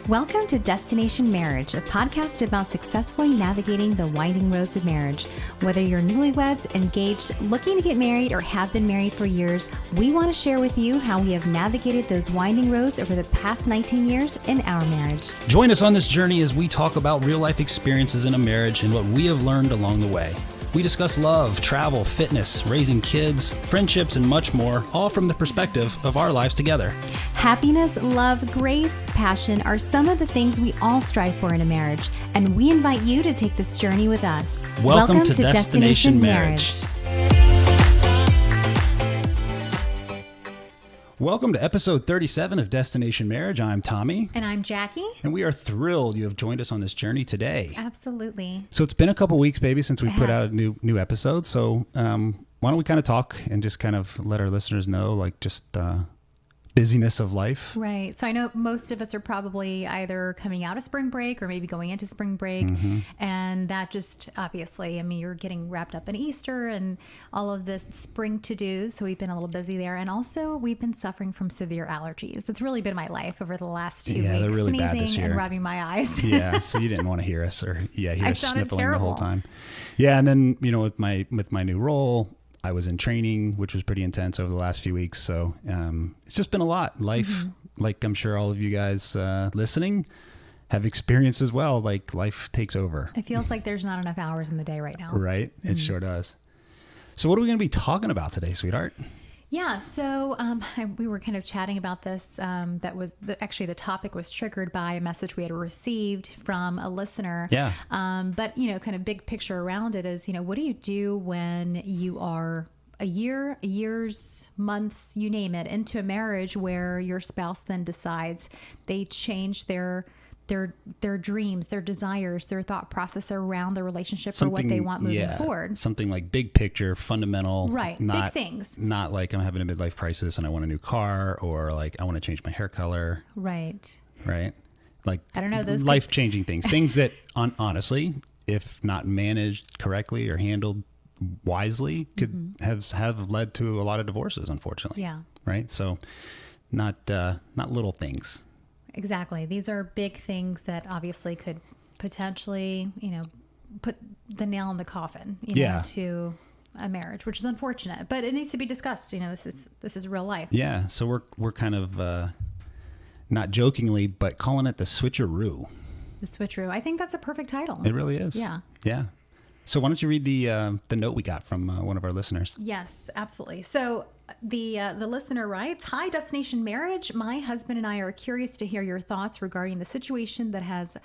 Welcome to Destination Marriage, a podcast about successfully navigating the winding roads of marriage. Whether you're newlyweds, engaged, looking to get married, or have been married for years, we want to share with you how we have navigated those winding roads over the past 19 years in our marriage. Join us on this journey as we talk about real-life experiences in a marriage and what we have learned along the way. We discuss love, travel, fitness, raising kids, friendships, and much more, all from the perspective of our lives together. Happiness, love, grace, passion are some of the things we all strive for in a marriage, and we invite you to take this journey with us. Welcome to Destination Marriage. Welcome to episode 37 of Destination Marriage. I'm Tommy. And I'm Jackie. And we are thrilled you have joined us on this journey today. Absolutely. So it's been a couple weeks, baby, since we put out a new episode. So why don't we kind of talk and just kind of let our listeners know, like, just busyness of life. Right. So I know most of us are probably either coming out of spring break or maybe going into spring break. And that just obviously, I mean, you're getting wrapped up in Easter and all of this spring to-dos. So we've been a little busy there. And also we've been suffering from severe allergies. It's really been my life over the last 2 weeks. They're really bad this sneezing year. And rubbing my eyes. Yeah. So you didn't want to hear us hear us sniffling the whole time. Yeah. And then, with my new role, I was in training, which was pretty intense over the last few weeks. So it's just been a lot. Life, like I'm sure all of you guys listening have experienced as well. Like life takes over. It feels like there's not enough hours in the day right now. Right. It sure does. So what are we going to be talking about today, sweetheart? Yeah, so we were kind of chatting about this. Actually, the topic was triggered by a message we had received from a listener. Yeah. But, kind of big picture around it is, what do you do when you are years, months, you name it, into a marriage where your spouse then decides they change their dreams, their desires, their thought process around the relationship or what they want moving forward. Something like big picture, fundamental. Right. Big things. Not like I'm having a midlife crisis and I want a new car, or like I want to change my hair color. Right. Right. Like, I don't know, those life-changing things that honestly, if not managed correctly or handled wisely, could have led to a lot of divorces, unfortunately. Yeah. Right. So not little things. Exactly. These are big things that obviously could potentially, put the nail in the coffin, to a marriage, which is unfortunate, but it needs to be discussed. This is real life. Yeah. So we're kind of, not jokingly, but calling it the Switch-a-roo. The Switch-a-roo. I think that's a perfect title. It really is. Yeah. Yeah. So why don't you read the note we got from one of our listeners? Yes, absolutely. So the listener writes, "Hi, Destination Marriage. My husband and I are curious to hear your thoughts regarding the situation that has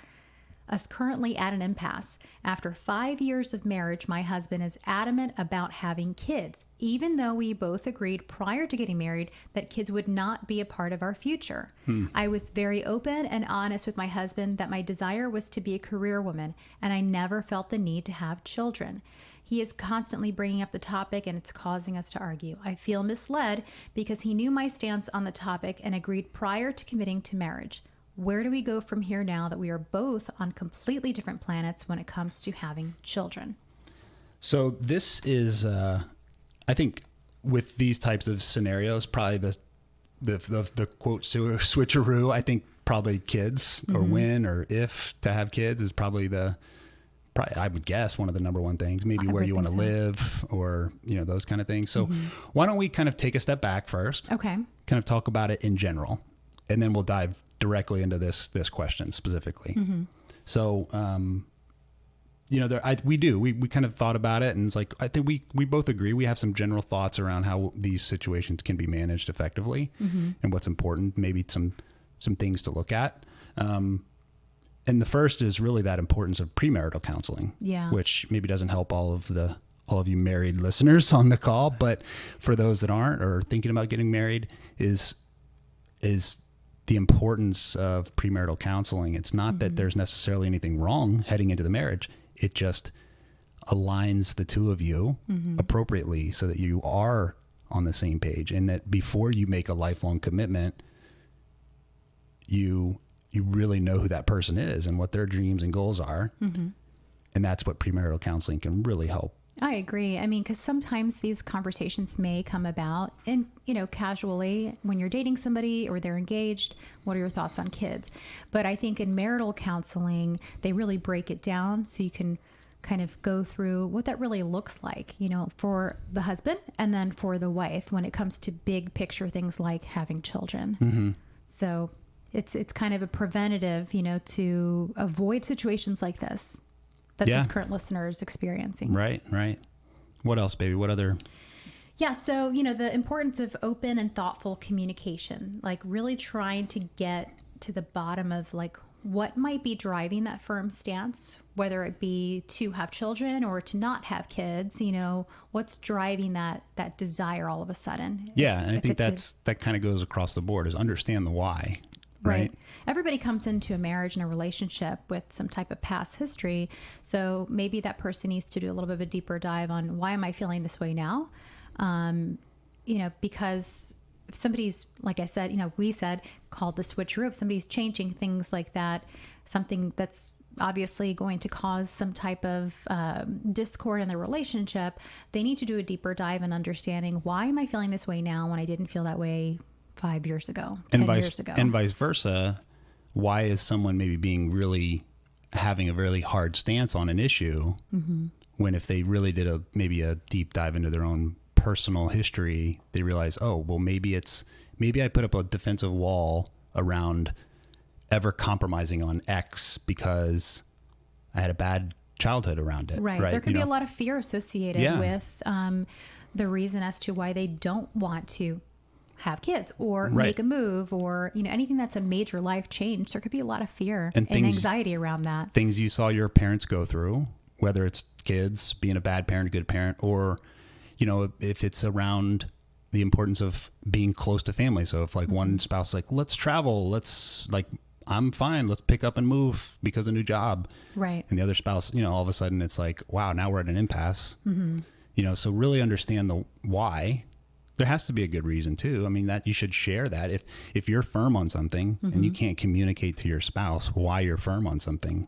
us currently at an impasse. After 5 years of marriage, my husband is adamant about having kids, even though we both agreed prior to getting married that kids would not be a part of our future. I was very open and honest with my husband that my desire was to be a career woman, and I never felt the need to have children. He is constantly bringing up the topic, and it's causing us to argue. I feel misled because he knew my stance on the topic and agreed prior to committing to marriage. Where do we go from here now that we are both on completely different planets when it comes to having children?" So this is, I think, with these types of scenarios, probably the quote switcheroo. I think probably kids, or when or if to have kids, is probably I would guess one of the number one things. Maybe where you want to live, or those kind of things. So why don't we kind of take a step back first? Okay. Kind of talk about it in general, and then we'll dive directly into this question specifically. So, we kind of thought about it, and it's like, I think we both agree. We have some general thoughts around how these situations can be managed effectively and what's important, maybe some things to look at. And the first is really that importance of premarital counseling, which maybe doesn't help all of you married listeners on the call, but for those that aren't or thinking about getting married, is the importance of premarital counseling. It's not that there's necessarily anything wrong heading into the marriage. It just aligns the two of you appropriately so that you are on the same page, and that before you make a lifelong commitment, you really know who that person is and what their dreams and goals are. And that's what premarital counseling can really help I agree. I mean, because sometimes these conversations may come about and, casually when you're dating somebody or they're engaged. What are your thoughts on kids? But I think in marital counseling, they really break it down so you can kind of go through what that really looks like, for the husband and then for the wife when it comes to big picture things like having children. Mm-hmm. So it's kind of a preventative, to avoid situations like this that this current listener is experiencing. Right. What else, baby? What other? Yeah. So, the importance of open and thoughtful communication, like really trying to get to the bottom of like what might be driving that firm stance, whether it be to have children or to not have kids, what's driving that desire all of a sudden. Yeah. And I think that kind of goes across the board, is understand the why. Right. Everybody comes into a marriage and a relationship with some type of past history. So maybe that person needs to do a little bit of a deeper dive on why am I feeling this way now? Because if somebody's, like I said, we said called the switch-a-roo, if somebody's changing things like that, something that's obviously going to cause some type of discord in the relationship, they need to do a deeper dive in understanding why am I feeling this way now when I didn't feel that way 5 years ago, 10 years ago. And vice versa. Why is someone maybe having a really hard stance on an issue when if they really did maybe a deep dive into their own personal history, they realize, oh, well, maybe I put up a defensive wall around ever compromising on X because I had a bad childhood around it. Right. There could be a lot of fear associated with the reason as to why they don't want to have kids or make a move or, anything that's a major life change. There could be a lot of fear and anxiety around that. Things you saw your parents go through, whether it's kids, being a bad parent, a good parent, or, if it's around the importance of being close to family. So if like one spouse is like, let's travel, I'm fine, let's pick up and move because of a new job. Right. And the other spouse, all of a sudden it's like, wow, now we're at an impasse. So really understand the why. There has to be a good reason too. I mean, that you should share that. If you're firm on something and you can't communicate to your spouse why you're firm on something,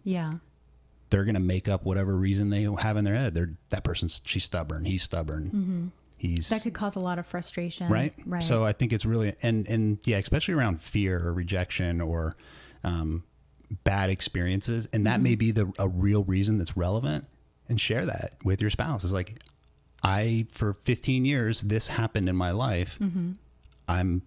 they're going to make up whatever reason they have in their head. She's stubborn. He's stubborn. That could cause a lot of frustration. Right. So I think it's really, and especially around fear or rejection or bad experiences. And that may be a real reason that's relevant, and share that with your spouse. It's like, for 15 years, this happened in my life. I'm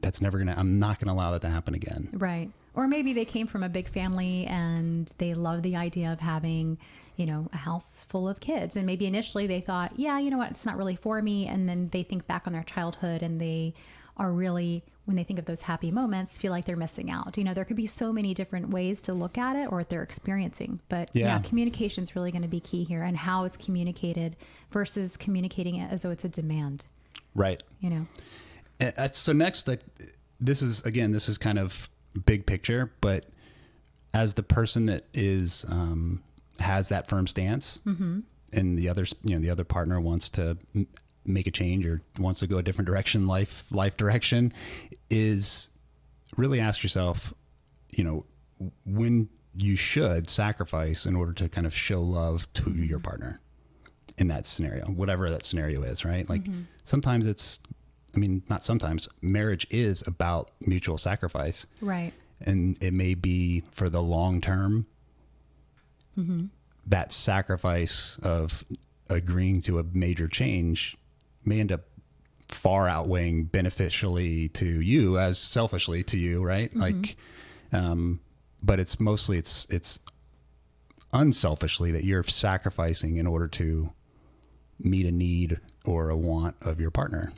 not going to allow that to happen again. Right. Or maybe they came from a big family and they love the idea of having, a house full of kids. And maybe initially they thought, yeah, you know what, it's not really for me. And then they think back on their childhood and they are really, when they think of those happy moments, feel like they're missing out. There could be so many different ways to look at it or what they're experiencing. But communication is really going to be key here, and how it's communicated versus communicating it as though it's a demand. Right. So next, this is kind of big picture, but as the person that is has that firm stance, and the other partner wants to make a change or wants to go a different direction, life direction, is really ask yourself, when you should sacrifice in order to kind of show love to your partner in that scenario, whatever that scenario is, right? Like sometimes not sometimes, marriage is about mutual sacrifice. Right. And it may be for the long term, that sacrifice of agreeing to a major change may end up far outweighing beneficially to you as selfishly to you, right? Like, but it's mostly, it's unselfishly that you're sacrificing in order to meet a need or a want of your partner.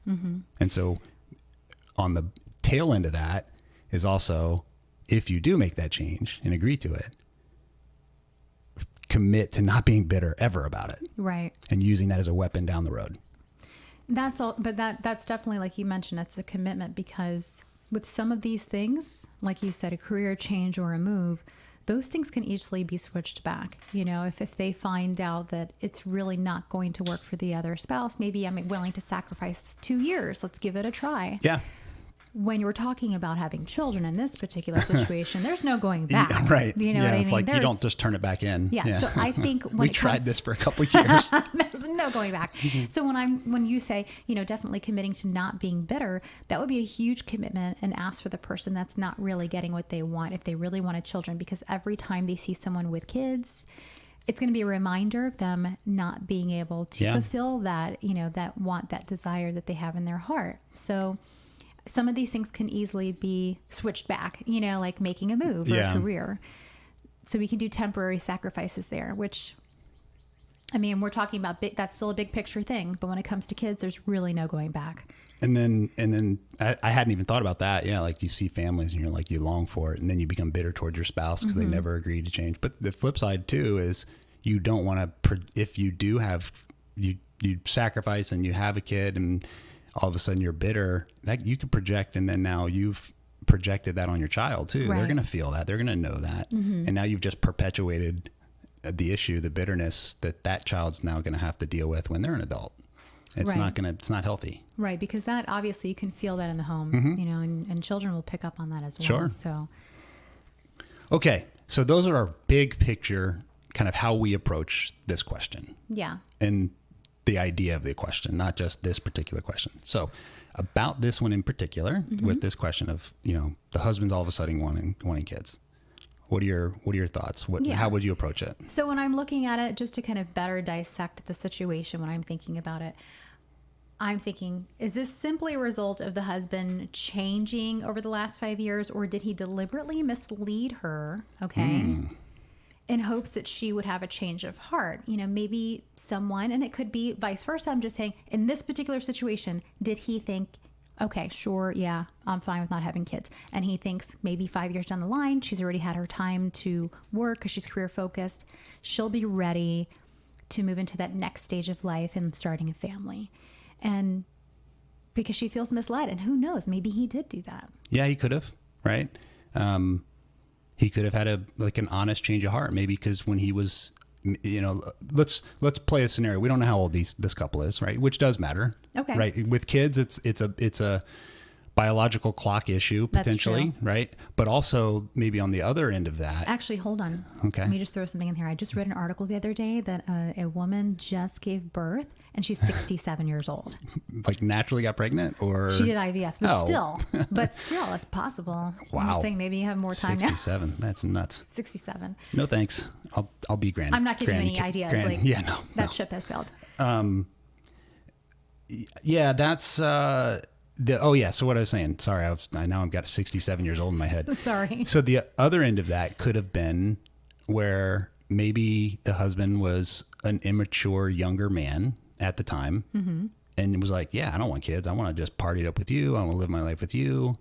And so on the tail end of that is also, if you do make that change and agree to it, commit to not being bitter ever about it. Right. And using that as a weapon down the road. That's all, but that's definitely, like you mentioned, it's a commitment, because with some of these things, like you said, a career change or a move, those things can easily be switched back. If they find out that it's really not going to work for the other spouse, maybe I'm willing to sacrifice 2 years. Let's give it a try. Yeah. when you're talking about having children in this particular situation, there's no going back. Right. You know what I mean? It's like you don't just turn it back in. Yeah. So I think when we it tried comes this for a couple of years. there's no going back. So when you say, definitely committing to not being bitter, that would be a huge commitment and ask for the person that's not really getting what they want if they really wanted children, because every time they see someone with kids, it's going to be a reminder of them not being able to fulfill that, that want, that desire that they have in their heart. So some of these things can easily be switched back, like making a move or a career. So we can do temporary sacrifices there, which, we're talking about that's still a big picture thing. But when it comes to kids, there's really no going back. And then I hadn't even thought about that. Yeah. Like you see families and you're like, you long for it. And then you become bitter towards your spouse because they never agreed to change. But the flip side too is you don't want to, if you do have, you sacrifice and you have a kid and all of a sudden you're bitter, that you can project. And then now you've projected that on your child too. Right. They're going to feel that. They're going to know that. And now you've just perpetuated the issue, the bitterness that child's now going to have to deal with when they're an adult. It's not healthy. Right. Because that obviously you can feel that in the home, and children will pick up on that as well. Sure. So. Okay. So those are our big picture, kind of how we approach this question. Yeah. And the idea of the question, not just this particular question. So about this one in particular, with this question of, the husband's all of a sudden wanting kids. What are your thoughts? How would you approach it? So when I'm looking at it, just to kind of better dissect the situation, when I'm thinking about it, I'm thinking, is this simply a result of the husband changing over the last 5 years, or did he deliberately mislead her? Okay. In hopes that she would have a change of heart. Maybe someone, and it could be vice versa. I'm just saying, in this particular situation, did he think, okay, sure, yeah, I'm fine with not having kids. And he thinks maybe 5 years down the line, she's already had her time to work because she's career focused. She'll be ready to move into that next stage of life and starting a family. And because she feels misled, and who knows, maybe he did do that. Yeah, he could have, right? He could have had an honest change of heart, maybe because when he was, let's play a scenario. We don't know how old this couple is, right? Which does matter. Okay. Right. With kids, it's a biological clock issue potentially, right? But also maybe on the other end of that. Actually, hold on. Okay. Let me just throw something in here. I just read an article the other day that a woman just gave birth and she's 67 years old. Like naturally got pregnant, or she did IVF, but still it's possible. Wow. I'm just saying maybe you have more time 67. Now. That's nuts. 67. No, thanks. I'll be grand. I'm not giving you any ideas. That ship has sailed. Yeah, that's, so what I was saying, sorry, now I've got 67 years old in my head. Sorry. So the other end of that could have been where maybe the husband was an immature younger man at the time, and it was like, yeah, I don't want kids. I want to just party it up with you. I want to live my life with you.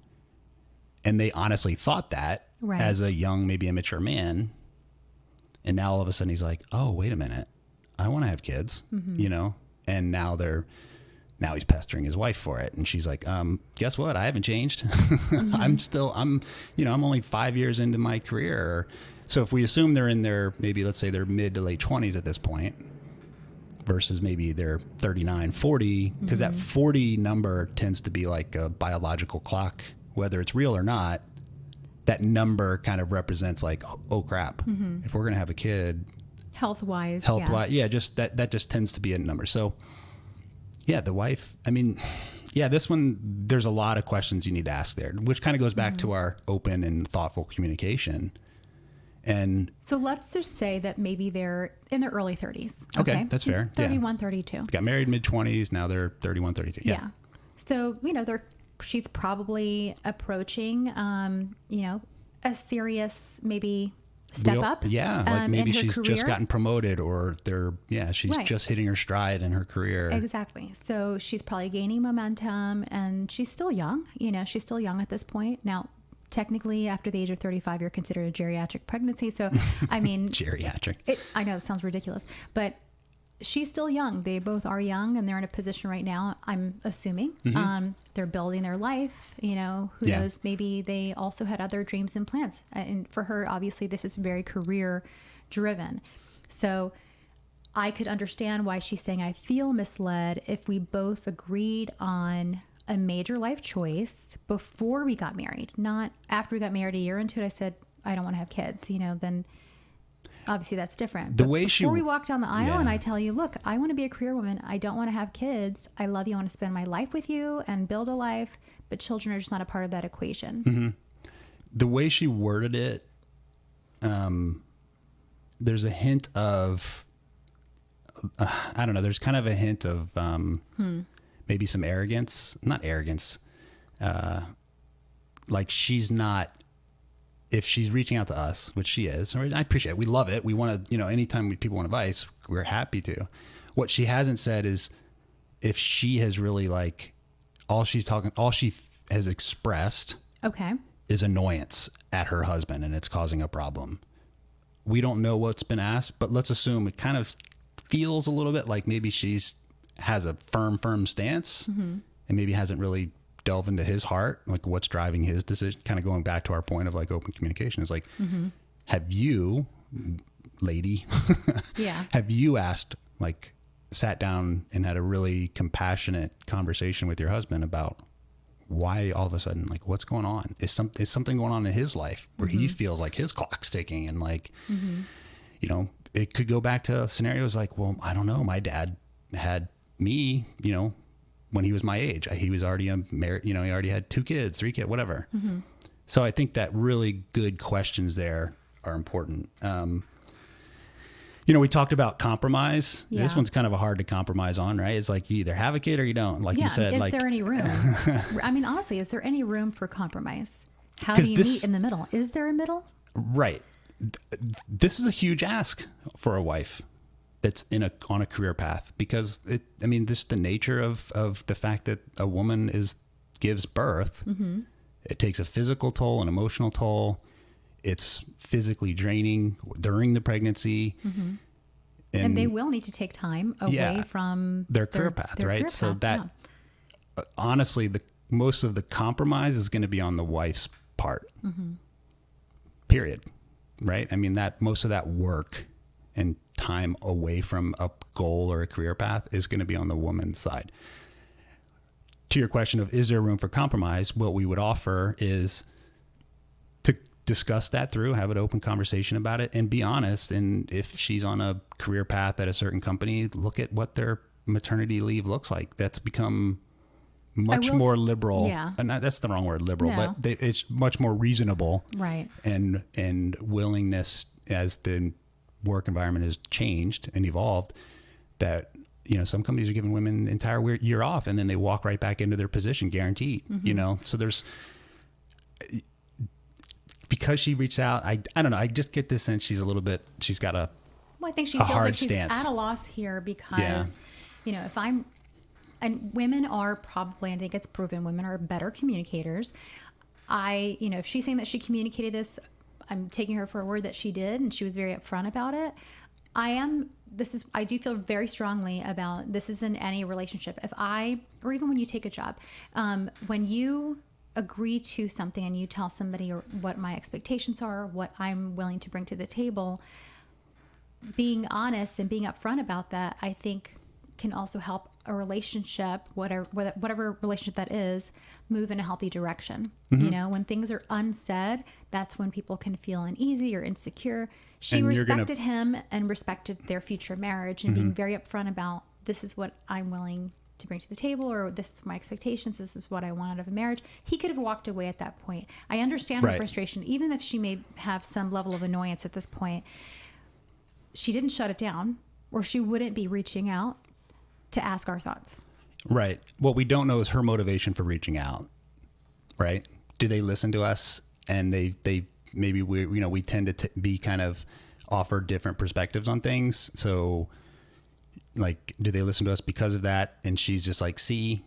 And they honestly thought that as a young, maybe immature man. And now all of a sudden he's like, oh, wait a minute. I want to have kids, and now he's pestering his wife for it. And she's like, guess what? I haven't changed. I'm only 5 years into my career. So if we assume they're in their, maybe let's say they're mid to late 20s at this point versus maybe they're 39, 40, because that 40 number tends to be like a biological clock, whether it's real or not. That number kind of represents like, oh crap, if we're going to have a kid, health-wise, just that just tends to be a number. So yeah, the wife, this one, there's a lot of questions you need to ask there, which kind of goes back to our open and thoughtful communication. And so let's just say that maybe they're in their early 30s. Okay, that's fair. 31, 32. Got married mid-20s, now they're 31, 32. Yeah. So, she's probably approaching, a serious maybe step up. Yeah, like maybe she's career. Just gotten promoted, or she's just hitting her stride in her career. Exactly. So she's probably gaining momentum, and she's still young. She's still young at this point. Now, technically, after the age of 35, you're considered a geriatric pregnancy. So, geriatric. I know it sounds ridiculous, but she's still young. They both are young, and they're in a position right now, I'm assuming. They're building their life, who knows, maybe they also had other dreams and plans. And for her, obviously, this is very career driven. So I could understand why she's saying, I feel misled if we both agreed on a major life choice before we got married, not after we got married. A year into it, I said, I don't want to have kids, then obviously that's different. The But way before we walk down the aisle Yeah. and I tell you, look, I want to be a career woman. I don't want to have kids. I love you. I want to spend my life with you and build a life, but children are just not a part of that equation. The way she worded it, there's a hint of, I don't know, there's kind of a hint of maybe some arrogance, not arrogance. Like she's not, if she's reaching out to us, which she is, I appreciate it. We love it. We want to, anytime people want advice, we're happy to. What she hasn't said is if she has really all she has expressed Okay. is annoyance at her husband and it's causing a problem. We don't know what's been asked, but let's assume it kind of feels a little bit like maybe has a firm stance and maybe hasn't really delved into his heart, like what's driving his decision, kind of going back to our point of open communication is have you, lady, Yeah. have you sat down and had a really compassionate conversation with your husband about why all of a sudden, what's going on? Is something going on in his life where he feels like his clock's ticking and it could go back to scenarios well, I don't know. My dad had me, when he was my age, he was already married, he already had 2 kids, 3 kids, whatever. So I think that really good questions there are important. We talked about compromise. Yeah. This one's kind of hard to compromise on, right? It's you either have a kid or you don't. You said, is there any room? I mean, honestly, is there any room for compromise? How do you meet in the middle? Is there a middle? Right. This is a huge ask for a wife that's on a career path because this is the nature of the fact that a woman gives birth. It takes a physical toll, an emotional toll. It's physically draining during the pregnancy. And they will need to take time away from their career path, right? So honestly, most of the compromise is going to be on the wife's part, period. Right? Most of that work and time away from a goal or a career path is going to be on the woman's side. To your question of, is there room for compromise? What we would offer is to discuss that through, have an open conversation about it and be honest. And if she's on a career path at a certain company, look at what their maternity leave looks like. That's become much more liberal. Yeah. And that's the wrong word, liberal, No. but it's much more reasonable. Right. And willingness as the work environment has changed and evolved that, some companies are giving women an entire year off and then they walk right back into their position guaranteed, so there's, because she reached out, I don't know. I just get this sense she's got a, Well, I think she feels hard like she's stance. at a loss here because, and women are probably, I think it's proven, women are better communicators. If she's saying that she communicated this, I'm taking her for a word that she did, and she was very upfront about it. I do feel very strongly about this is in any relationship. Or even when you take a job, when you agree to something and you tell somebody what my expectations are, what I'm willing to bring to the table, being honest and being upfront about that, I think can also help a relationship, whatever relationship that is, move in a healthy direction. When things are unsaid, that's when people can feel uneasy or insecure. She respected him and respected their future marriage and being very upfront about, this is what I'm willing to bring to the table, or this is my expectations, this is what I want out of a marriage. He could have walked away at that point. I understand her frustration, even if she may have some level of annoyance at this point. She didn't shut it down, or she wouldn't be reaching out to ask our thoughts. Right. What we don't know is her motivation for reaching out. Right. Do they listen to us? And they maybe we tend to be kind of offer different perspectives on things. So do they listen to us because of that? And she's just see,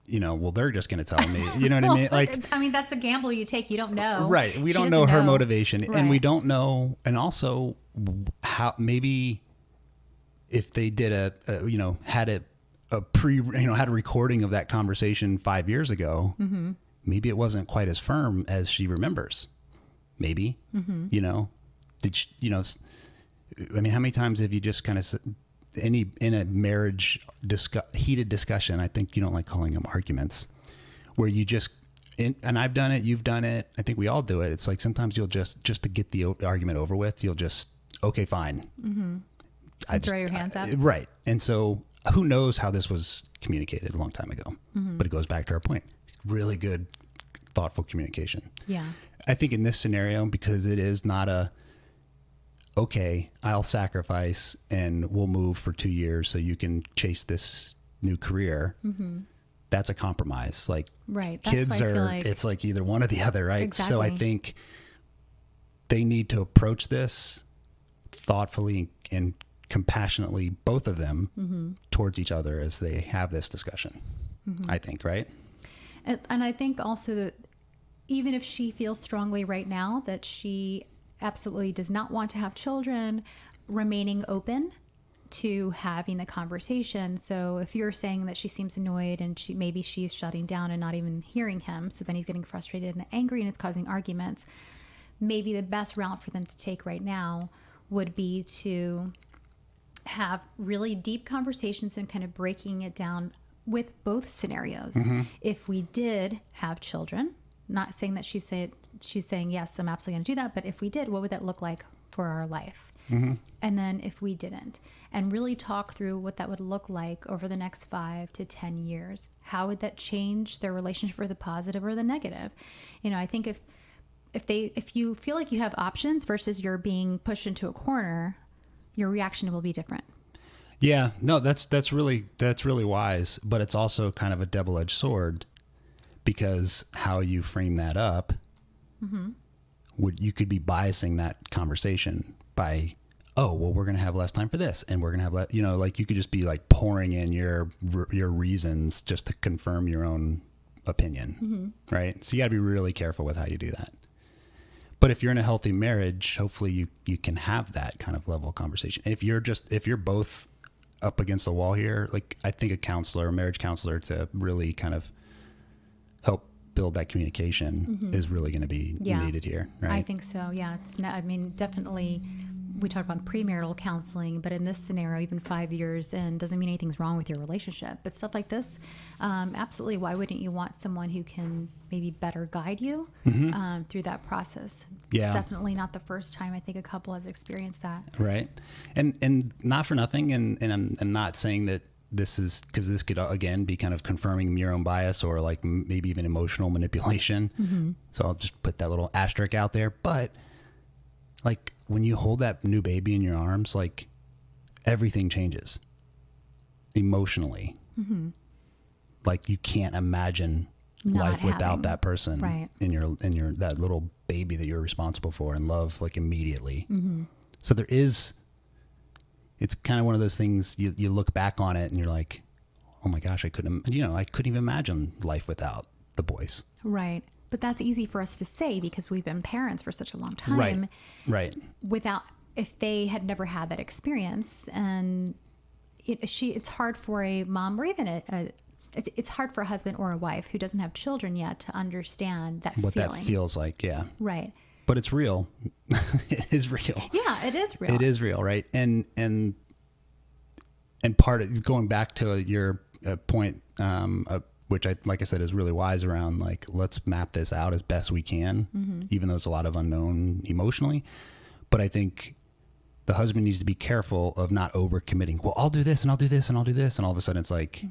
well, they're just going to tell me, you know what I mean? That's a gamble you take. You don't know. Right. We don't know her motivation, and we don't know. And also how, maybe if they did had a recording of that conversation 5 years ago, maybe it wasn't quite as firm as she remembers. Maybe, did she, how many times have you just kind of in a marriage heated discussion? I think you don't like calling them arguments. where you just, and I've done it, you've done it, I think we all do it. It's like sometimes you'll just to get the argument over with, you'll just, okay, fine. Throw your hands up. Right. And so who knows how this was communicated a long time ago, but it goes back to our point. Really good, thoughtful communication. Yeah. I think in this scenario, because it is not okay, I'll sacrifice and we'll move for 2 years so you can chase this new career. That's a compromise. Like right. That's kids why I are, feel like, it's like either one or the other, right? Exactly. So I think they need to approach this thoughtfully and compassionately, both of them, towards each other as they have this discussion. I think, right? And I think also that even if she feels strongly right now that she absolutely does not want to have children, remaining open to having the conversation. So if you're saying that she seems annoyed and maybe she's shutting down and not even hearing him, so then he's getting frustrated and angry and it's causing arguments, maybe the best route for them to take right now would be to have really deep conversations and kind of breaking it down with both scenarios. If we did have children, not saying that she's saying, yes, I'm absolutely going to do that. But if we did, what would that look like for our life? And then if we didn't, and really talk through what that would look like over the next 5 to 10 years, how would that change their relationship for the positive or the negative? You know, I think if you feel like you have options versus you're being pushed into a corner, your reaction will be different. Yeah, no, that's really wise, but it's also kind of a double-edged sword, because how you frame that up, you could be biasing that conversation by, oh, well, we're going to have less time for this, and we're going to have like you could just be like pouring in your reasons just to confirm your own opinion, right? So you got to be really careful with how you do that. But if you're in a healthy marriage, hopefully you can have that kind of level of conversation. If you're both up against the wall here, like I think a marriage counselor to really kind of help build that communication is really going to be needed here, right? I think so. Yeah. Definitely we talk about premarital counseling, but in this scenario, even 5 years in doesn't mean anything's wrong with your relationship, but stuff like this, absolutely. Why wouldn't you want someone who can maybe better guide you through that process? It's definitely not the first time I think a couple has experienced that. Right. And not for nothing. And I'm not saying that this is, because this could again be kind of confirming your own bias or like maybe even emotional manipulation. So I'll just put that little asterisk out there. But like when you hold that new baby in your arms, like everything changes emotionally. Like you can't imagine life without that person in your that little baby that you're responsible for and love like immediately. So it's kind of one of those things you look back on it and you're like, oh my gosh, I couldn't even imagine life without the boys. Right. But that's easy for us to say because we've been parents for such a long time. Right. If they had never had that experience, and it's hard for a mom or even it's hard for a husband or a wife who doesn't have children yet to understand that what feeling. That feels like. Yeah. Right. But it's real. It is real. Yeah, it is real. It is real, right? And part of going back to your point, which like I said, is really wise around like, let's map this out as best we can, even though there's a lot of unknown emotionally. But I think the husband needs to be careful of not overcommitting. Well, I'll do this and I'll do this and I'll do this. And all of a sudden it's like,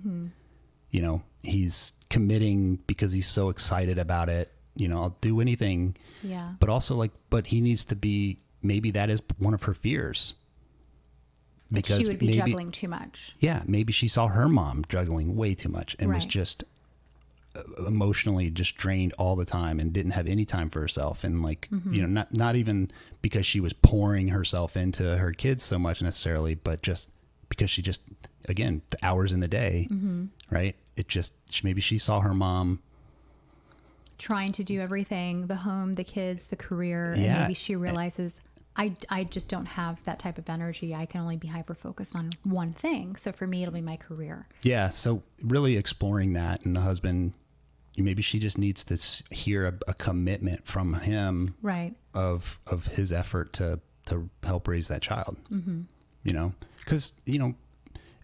he's committing because he's so excited about it. I'll do anything. Yeah. But also but he needs to be, maybe that is one of her fears. Because she would be juggling too much. Yeah. Maybe she saw her mom juggling way too much and was just emotionally just drained all the time and didn't have any time for herself. And not even because she was pouring herself into her kids so much necessarily, but just because she just, again, the hours in the day, right? Maybe she saw her mom trying to do everything, the home, the kids, the career. And maybe she realizes I just don't have that type of energy. I can only be hyper-focused on one thing. So for me, it'll be my career. Yeah. So really exploring that, and the husband, maybe she just needs to hear a commitment from him, right, of his effort to help raise that child, because,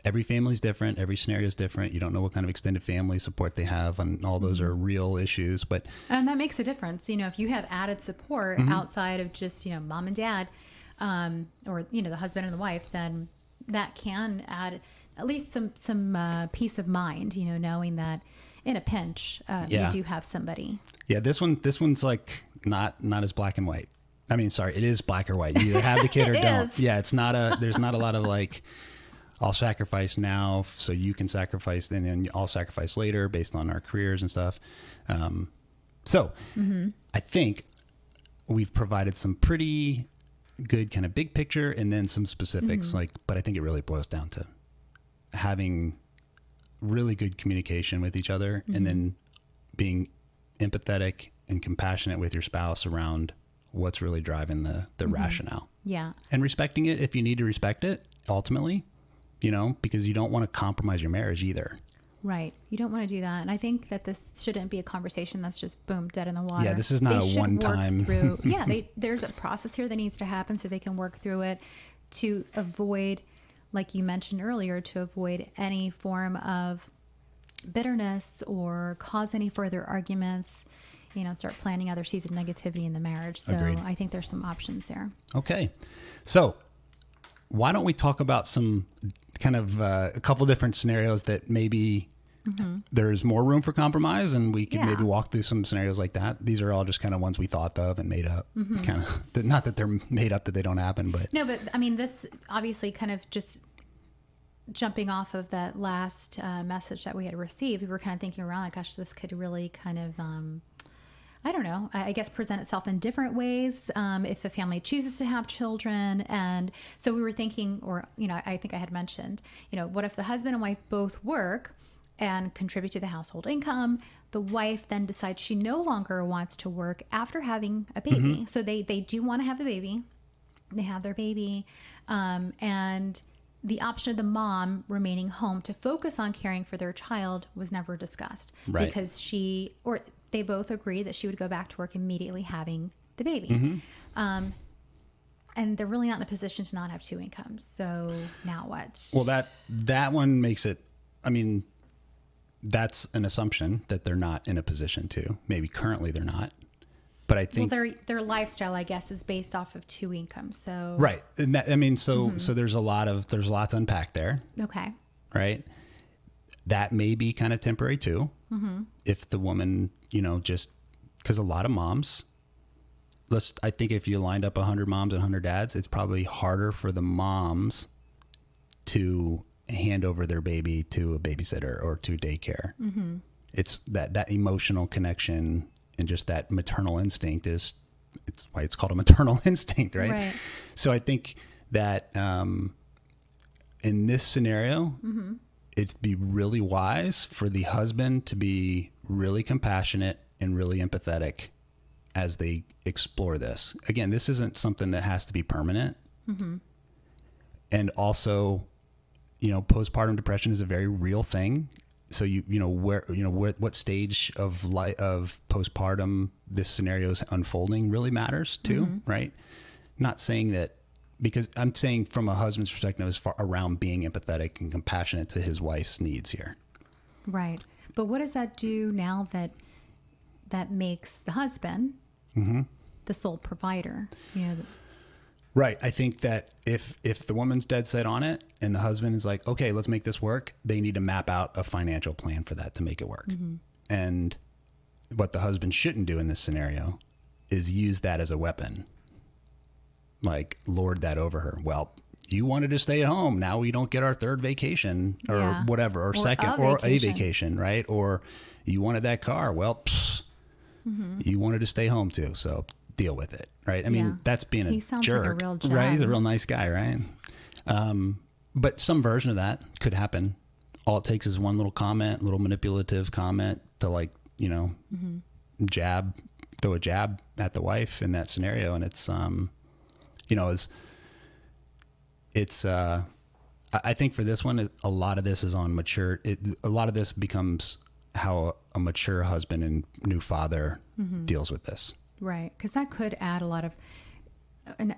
every family's different. Every scenario is different. You don't know what kind of extended family support they have, and all those are real issues. But and that makes a difference. If you have added support outside of just, mom and dad, or, the husband and the wife, then that can add at least some peace of mind, knowing that in a pinch, you do have somebody. Yeah. This one's like not as black and white. I mean, sorry, it is black or white. You either have the kid or don't. Is. Yeah. There's not a lot of like, I'll sacrifice now so you can sacrifice, and then I'll sacrifice later based on our careers and stuff. So I think we've provided some pretty good kind of big picture and then some specifics, but I think it really boils down to having really good communication with each other, and then being empathetic and compassionate with your spouse around what's really driving the rationale. Yeah. And respecting it if you need to respect it, ultimately, because you don't want to compromise your marriage either. Right. You don't want to do that. And I think that this shouldn't be a conversation that's just boom, dead in the water. Yeah, this is not a one-time. There's a process here that needs to happen so they can work through it to avoid, like you mentioned earlier, to avoid any form of bitterness or cause any further arguments, start planting other seeds of negativity in the marriage. So Agreed. I think there's some options there. Okay. So why don't we talk about some kind of a couple different scenarios that maybe there's more room for compromise, and we could maybe walk through some scenarios like that. These are all just kind of ones we thought of and made up. Kind of, not that they're made up that they don't happen, but no, but I mean, this obviously kind of just jumping off of that last message that we had received, we were kind of thinking around like, gosh, this could really kind of, I don't know, I guess present itself in different ways if a family chooses to have children. And so we were thinking, or, I think I had mentioned, what if the husband and wife both work and contribute to the household income? The wife then decides she no longer wants to work after having a baby. So they do want to have the baby. They have their baby. And the option of the mom remaining home to focus on caring for their child was never discussed. Right. Because they both agreed that she would go back to work immediately having the baby. And they're really not in a position to not have two incomes. So now what? Well, that one makes it, I mean, that's an assumption that they're not in a position to. Maybe currently they're not. But I think their lifestyle, I guess, is based off of two incomes. So right. And that, I mean, so there's a lot to unpack there. Okay. Right. That may be kind of temporary too. If the woman, just because a lot of moms, I think if you lined up 100 moms and 100 dads, it's probably harder for the moms to hand over their baby to a babysitter or to daycare. It's that emotional connection and just that maternal instinct it's why it's called a maternal instinct, right? So I think that in this scenario, it'd be really wise for the husband to be really compassionate and really empathetic as they explore this. Again, this isn't something that has to be permanent. And also, postpartum depression is a very real thing. So what stage of postpartum this scenario is unfolding really matters too, right? Not saying that, because I'm saying from a husband's perspective as far around being empathetic and compassionate to his wife's needs here. Right. But what does that do now that makes the husband the sole provider? Right. I think that if the woman's dead set on it and the husband is like, okay, let's make this work, they need to map out a financial plan for that to make it work. And what the husband shouldn't do in this scenario is use that as a weapon. Like, lord that over her. Well, you wanted to stay at home. Now we don't get our third vacation or whatever, or second, or a vacation, right? Or you wanted that car. Well, you wanted to stay home too. So deal with it, right? I mean, that's being a jerk, like a real right? He's a real nice guy, right? But some version of that could happen. All it takes is one little comment, little manipulative comment to throw a jab at the wife in that scenario. And it's, I think for this one, a lot of this is on a lot of this becomes how a mature husband and new father deals with this. Right. Because that could add a lot of and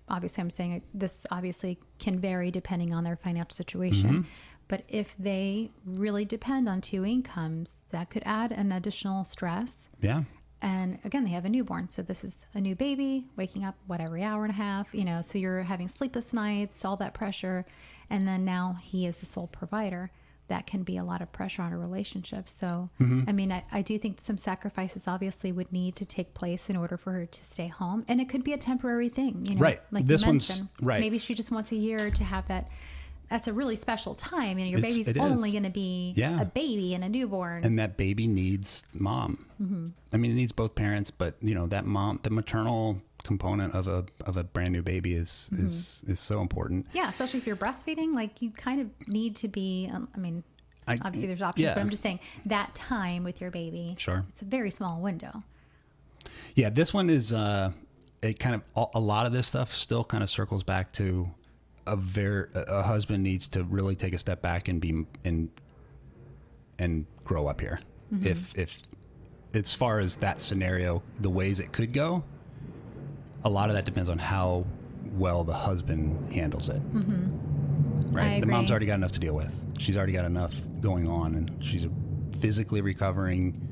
I'm saying this obviously can vary depending on their financial situation. But if they really depend on two incomes, that could add an additional stress. Yeah. And again, they have a newborn. So this is a new baby waking up, every hour and a half, so you're having sleepless nights, all that pressure. And then now he is the sole provider. That can be a lot of pressure on a relationship. So, I mean, I do think some sacrifices obviously would need to take place in order for her to stay home. And it could be a temporary thing, Right. like This you mentioned. one's right. Maybe she just wants a year to have that. That's a really special time. Your baby's it only is. going to be Yeah. a baby and a newborn. And that baby needs mom. I mean, it needs both parents, but that mom, the maternal component of a brand new baby is so important. Yeah, especially if you're breastfeeding, like you kind of need to be. Obviously there's options, yeah. but I'm just saying that time with your baby. Sure. It's a very small window. Yeah, this one is it kind of a lot of this stuff still kind of circles back to a husband needs to really take a step back and be and grow up here. If as far as that scenario, the ways it could go, a lot of that depends on how well the husband handles it. Right? The mom's already got enough to deal with. She's already got enough going on, and she's physically recovering,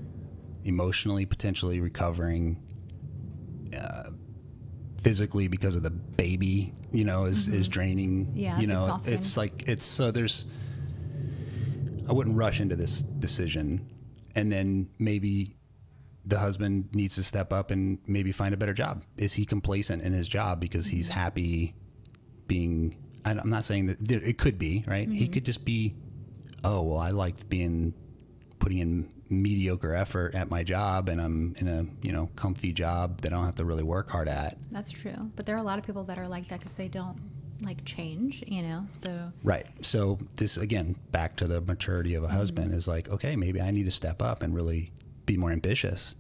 emotionally potentially recovering, physically because of the baby, is draining. Yeah, it's exhausting. It's like so there's. I wouldn't rush into this decision, and then maybe the husband needs to step up and maybe find a better job. Is he complacent in his job because he's happy being? I'm not saying that it could be right. He could just be, oh well, I liked putting in mediocre effort at my job, and I'm in a comfy job that I don't have to really work hard at. That's true, but there are a lot of people that are like that because they don't like change, So Right. So this again, back to the maturity of a husband is like, okay, maybe I need to step up and really be more ambitious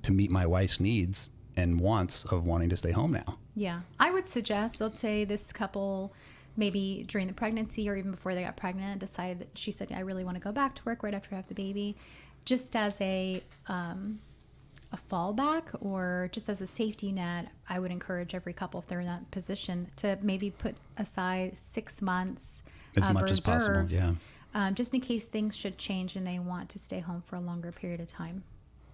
to meet my wife's needs and wants of wanting to stay home now. Yeah, I would suggest, let's say this couple maybe during the pregnancy or even before they got pregnant decided that she said, I really want to go back to work right after I have the baby, just as a fallback or just as a safety net. I would encourage every couple, if they're in that position, to maybe put aside 6 months As of much as possible, reserves, yeah. just in case things should change and they want to stay home for a longer period of time.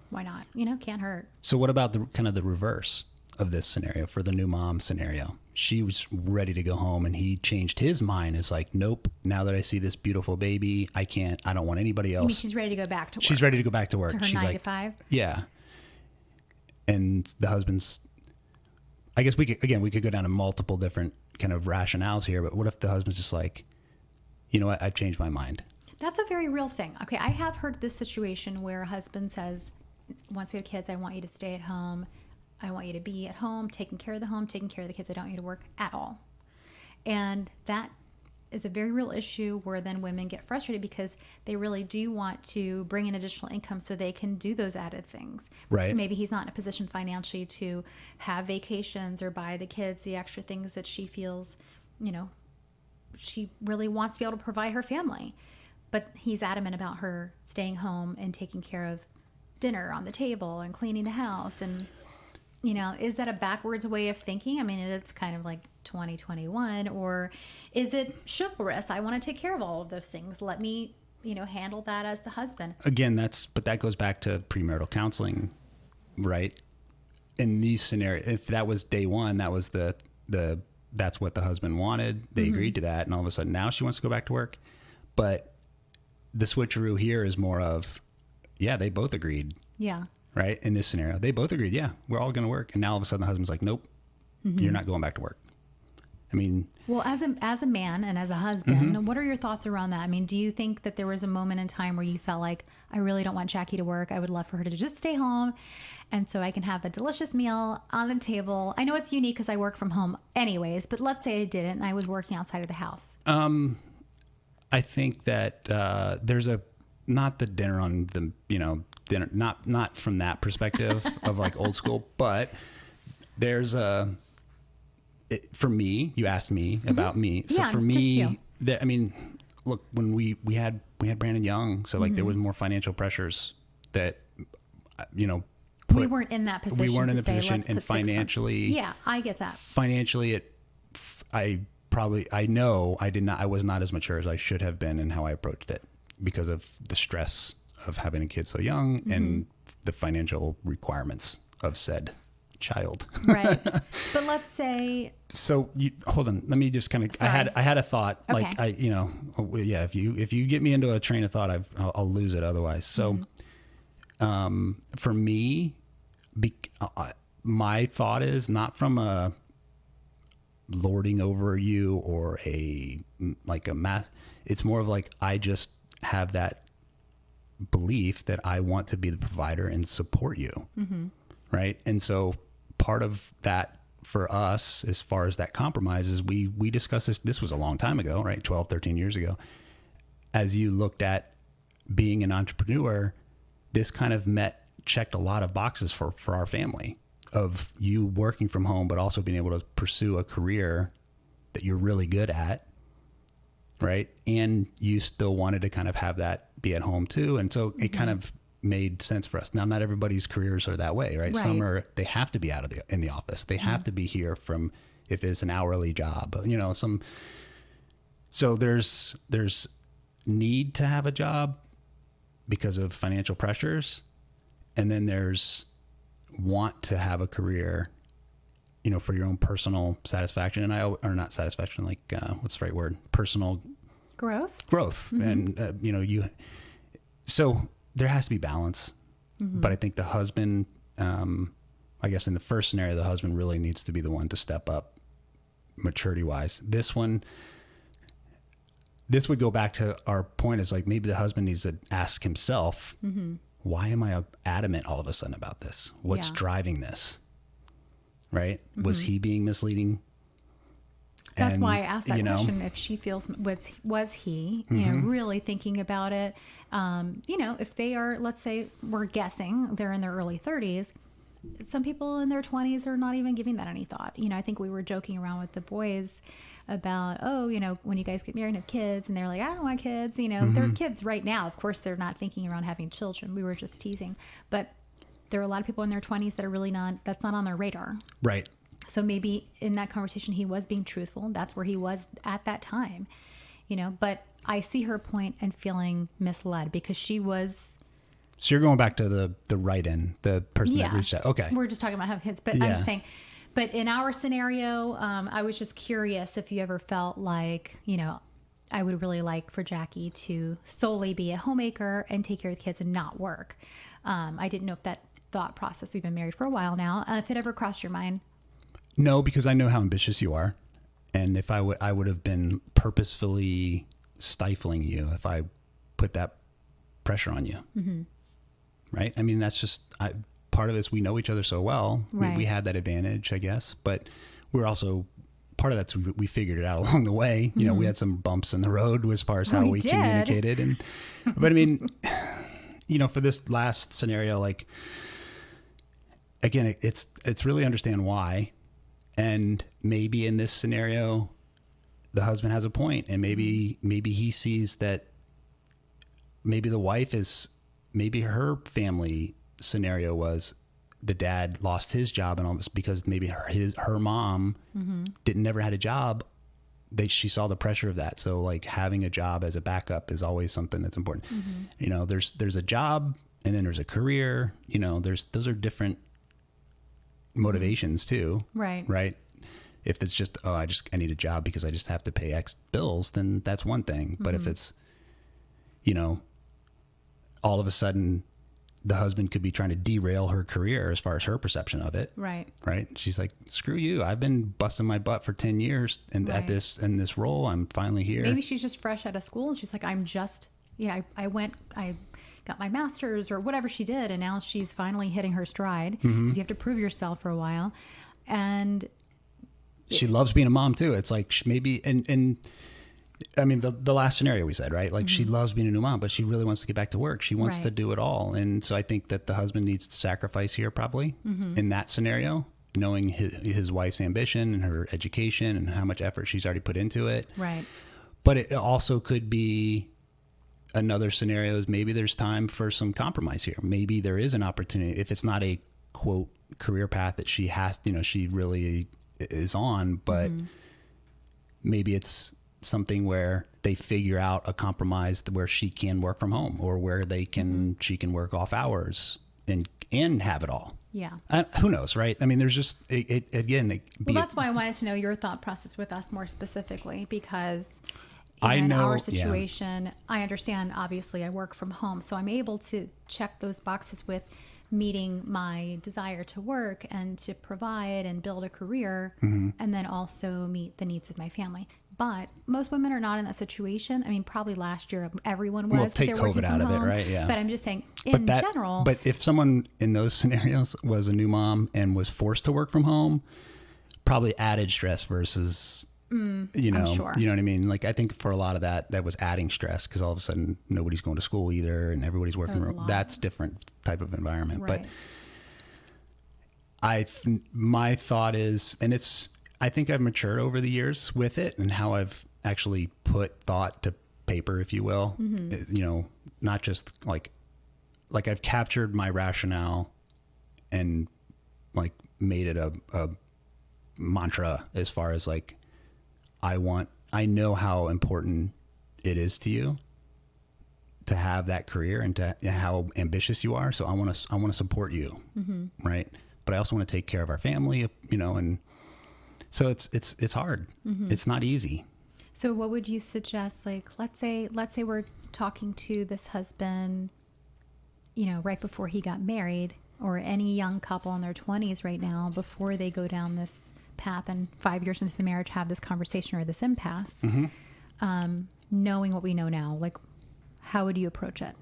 Why not? Can't hurt. So what about the kind of the reverse of this scenario for the new mom scenario? She was ready to go home and he changed his mind. It's like, nope, now that I see this beautiful baby, I don't want anybody else. You mean she's ready to go back to work? She's ready to go back to work. To her she's 9 like, to 5? Yeah. And the husband's, I guess we could go down to multiple different kind of rationales here, but what if the husband's just like, you know what, I've changed my mind. That's a very real thing. Okay, I have heard this situation where a husband says, once we have kids, I want you to stay at home. I want you to be at home, taking care of the home, taking care of the kids. I don't want you to work at all. And that is a very real issue where then women get frustrated because they really do want to bring in additional income so they can do those added things. Right. Maybe he's not in a position financially to have vacations or buy the kids the extra things that she feels, she really wants to be able to provide her family. But he's adamant about her staying home and taking care of dinner on the table and cleaning the house. And, is that a backwards way of thinking? I mean, it's kind of like 2021, or is it chivalrous? I want to take care of all of those things. Let me, handle that as the husband. Again, but that goes back to premarital right? In these scenarios, if that was day one, that was that's what the husband wanted. They agreed to that. And all of a sudden now she wants to go back to work. But the switcheroo here is more of, yeah, they both agreed. Yeah. Right. In this scenario, they both agreed. Yeah, we're all going to work. And now all of a sudden the husband's like, nope, you're not going back to work. I mean, well, as a man and as a husband, what are your thoughts around that? I mean, do you think that there was a moment in time where you felt like, I really don't want Jackie to work. I would love for her to just stay home. And so I can have a delicious meal on the table. I know it's unique because I work from home anyways, but let's say I didn't and I was working outside of the house. I think that there's not the dinner on the, dinner, not from that perspective of like old school, but there's for me, you asked me about me. So yeah, for me, look, when we had Brandon Young, so like there was more financial pressures that, we weren't in that position. We weren't in to the say, position, let's and put 6 months. financially, Yeah, I get that. Financially, I know I was not as mature as I should have been in how I approached it because of the stress of having a kid so young and the financial requirements of said child. Right. But let's say, so hold on, let me just kind of, I had a thought, like, Okay. if you get me into a train of thought, I'll lose it otherwise. So, for me, my thought is not from a lording over you or like a math. It's more of like, I just have that belief that I want to be the provider and support you. Right. And so part of that for us, as far as that compromise, is we discussed this was a long time ago, right? 12, 13 years ago. As you looked at being an entrepreneur, this kind of checked a lot of boxes for our family, of you working from home, but also being able to pursue a career that you're really good at. Right. And you still wanted to kind of have that be at home too. And so it kind of made sense for us. Now, not everybody's careers are that way, right? Some they have to be out in the office. They have to be here from, if it's an hourly job, so there's need to have a job because of financial pressures. And then there's want to have a career, for your own personal satisfaction. Or not satisfaction, like, what's the right word? Personal growth. And, so there has to be balance, but I think the husband, I guess in the first scenario, the husband really needs to be the one to step up maturity wise. This would go back to our point, is like, maybe the husband needs to ask himself, why am I adamant all of a sudden about this? What's driving this? Right? Was he being misleading? That's why I asked that question. If she feels, was he, really thinking about it? If they are, let's say we're guessing they're in their early 30s, some people in their 20s are not even giving that any thought. I think we were joking around with the boys about, when you guys get married and have kids, and they're like, I don't want kids, they're kids right now. Of course, they're not thinking around having children. We were just teasing, but there are a lot of people in their 20s that are that's not on their radar. Right. So maybe in that conversation, he was being truthful. That's where he was at that time, but I see her point and feeling misled because she was. So you're going back to the write-in, the person that reached out. Okay. We're just talking about having kids, but I'm just saying, but in our scenario, I was just curious if you ever felt like, I would really like for Jackie to solely be a homemaker and take care of the kids and not work. I didn't know if that thought process, we've been married for a while now, if it ever crossed your mind. No, because I know how ambitious you are. And if I would have been purposefully stifling you if I put that pressure on you. Right. I mean, that's just, part of this, we know each other so well. Right. We had that advantage, I guess, but we're also, part of that's, we figured it out along the way. We had some bumps in the road as far as how we communicated. But I mean, for this last scenario, like, again, it's really understand why. And maybe in this scenario, the husband has a point, and maybe he sees that maybe the wife maybe her family scenario was the dad lost his job and all this because maybe her mom never had a job. She saw the pressure of that. So like having a job as a backup is always something that's important. There's a job and then there's a career, those are different motivations too. Right. If it's just, I need a job because I just have to pay X bills, then that's one thing. But if it's, all of a sudden the husband could be trying to derail her career as far as her perception of it. Right. She's like, screw you. I've been busting my butt for 10 years and in this role, I'm finally here. Maybe she's just fresh out of school and she's like, I'm just, I got my master's or whatever she did. And now she's finally hitting her stride because you have to prove yourself for a while. And she loves being a mom too. It's like maybe, and I mean, the last scenario we said, right? Like she loves being a new mom, but she really wants to get back to work. She wants to do it all. And so I think that the husband needs to sacrifice here probably in that scenario, knowing his wife's ambition and her education and how much effort she's already put into it. Right. But it also could be another scenario is maybe there's time for some compromise here. Maybe there is an opportunity if it's not a quote career path that she has, she really is on, but maybe it's something where they figure out a compromise where she can work from home, or where she can work off hours and have it all. Yeah. Who knows, right? I mean, there's just, that's why I wanted to know your thought process with us more specifically, because I in know our situation, I understand, obviously I work from home, so I'm able to check those boxes with meeting my desire to work and to provide and build a career, and then also meet the needs of my family. But most women are not in that situation. I mean, probably last year everyone was. Well, take COVID out of it, right? Yeah. But I'm just saying, in general. But if someone in those scenarios was a new mom and was forced to work from home, probably added stress versus, I'm sure. You know what I mean? Like, I think for a lot of that was adding stress, because all of a sudden nobody's going to school either, and everybody's working remote. That's different type of environment. Right. But my thought is, and I think I've matured over the years with it, and how I've actually put thought to paper, if you will. Not just like I've captured my rationale and like made it a mantra, as far as like, I know how important it is to you to have that career, and to how ambitious you are. So I want to support you. Right. But I also want to take care of our family, and so it's hard. It's not easy. So what would you suggest? Like, let's say we're talking to this husband, right before he got married, or any young couple in their 20s right now, before they go down this path and 5 years into the marriage have this conversation or this impasse, knowing what we know now, like, how would you approach it?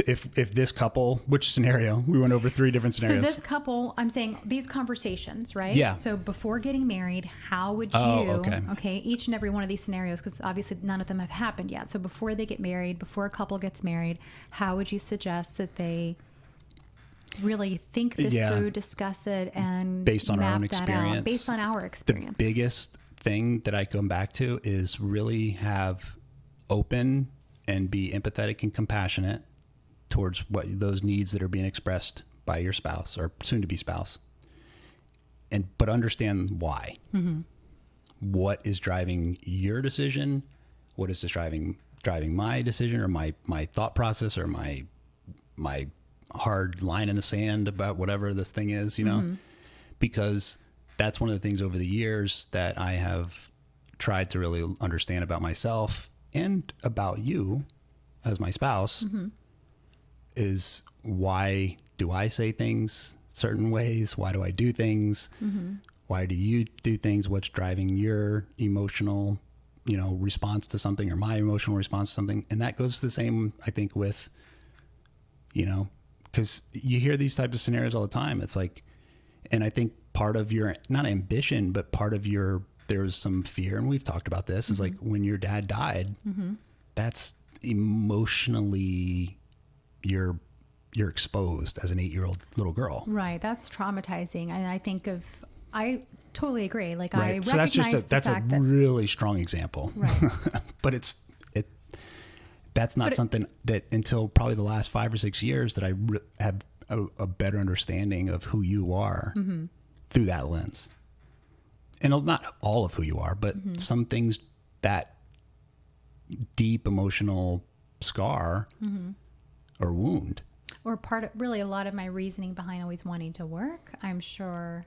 If this couple, which scenario? We went over 3 different scenarios. So this couple, I'm saying these conversations, right? Yeah. So before getting married, how would you, okay, each and every one of these scenarios, because obviously none of them have happened yet. So before they get married, before a couple gets married, how would you suggest that they really think this through, discuss it, and based on our own experience? Based on our experience. The biggest thing that I come back to is really have open and be empathetic and compassionate towards what those needs that are being expressed by your spouse or soon to be spouse, but understand why. What is driving your decision? What is just driving my decision, or my thought process, or my hard line in the sand about whatever this thing is, because that's one of the things over the years that I have tried to really understand about myself and about you as my spouse. Is, why do I say things certain ways? Why do I do things? Why do you do things? What's driving your emotional, response to something, or my emotional response to something? And that goes the same, I think, with, because you hear these types of scenarios all the time. It's like, and I think part of your, not ambition, but part of there's some fear, and we've talked about this, is like, when your dad died, that's emotionally, you're exposed as an 8-year-old little girl. Right. That's traumatizing. And I totally agree. Like, right. I so recognize that's a really strong example. Right. But that's not something that until probably the last 5 or 6 years that I have a better understanding of who you are through that lens. And not all of who you are, but some things, that deep emotional scar or wound. Or a lot of my reasoning behind always wanting to work, I'm sure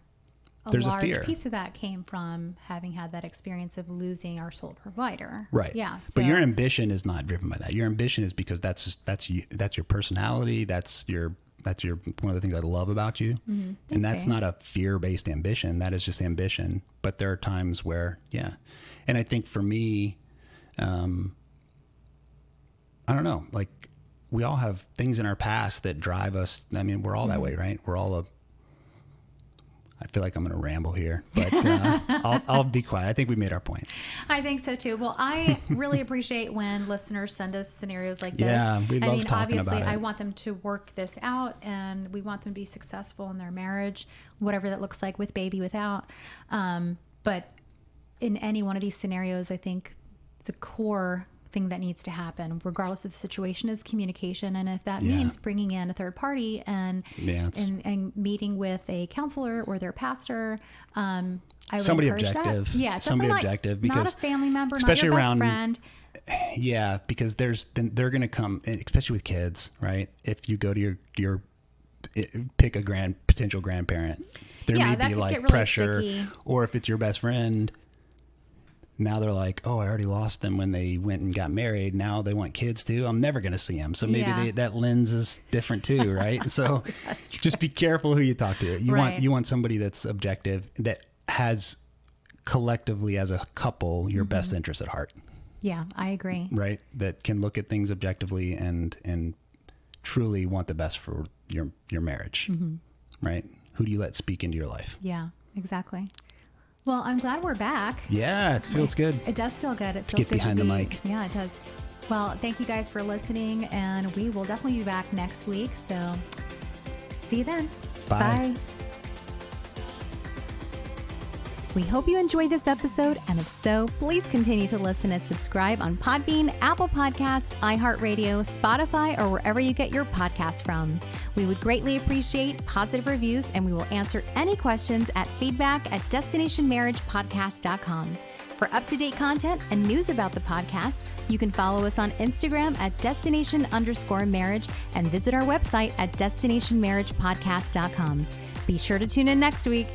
There's large a fear. piece of that came from having had that experience of losing our sole provider. Right. Yeah. So, but your ambition is not driven by that. Your ambition is because that's you, that's your personality. That's your one of the things I love about you. And that's not a fear-based ambition. That is just ambition. But there are times where, and I think for me, I don't know, like, we all have things in our past that drive us. I mean, we're all that way, right? We're all I feel like I'm going to ramble here, but I'll be quiet. I think we made our point. I think so too. Well, I really appreciate when listeners send us scenarios like this. Yeah, we love talking about it. Obviously, I want them to work this out, and we want them to be successful in their marriage, whatever that looks like, with baby, without. But in any one of these scenarios, I think the core thing that needs to happen, regardless of the situation, is communication. And if that Yeah. means bringing in a third party and meeting with a counselor or their pastor, I would somebody encourage objective. that. Yeah, somebody definitely objective, not because a family member, especially not your around, best friend. Yeah, because they're going to come, especially with kids, right? If you go to your pick a potential grandparent, there Yeah, may that be could like get really pressure, sticky. or if it's your best friend, now they're like, oh, I already lost them when they went and got married. Now they want kids too. I'm never going to see them. So maybe Yeah. that lens is different too, right? So That's true. just be careful who you talk to. Right. You want somebody that's objective, that has collectively as a couple your best interest at heart. Yeah, I agree. Right? That can look at things objectively and truly want the best for your marriage. Right? Who do you let speak into your life? Yeah, exactly. Well, I'm glad we're back. Yeah, it feels good. It does feel good. It feels get good behind to the be, mic. Yeah, it does. Well, thank you guys for listening, and we will definitely be back next week. So see you then. Bye. We hope you enjoyed this episode, and if so, please continue to listen and subscribe on Podbean, Apple Podcast, iHeartRadio, Spotify, or wherever you get your podcasts from. We would greatly appreciate positive reviews, and we will answer any questions at feedback@destinationmarriagepodcast.com. For up-to-date content and news about the podcast, you can follow us on Instagram at destination_marriage and visit our website at destinationmarriagepodcast.com. Be sure to tune in next week.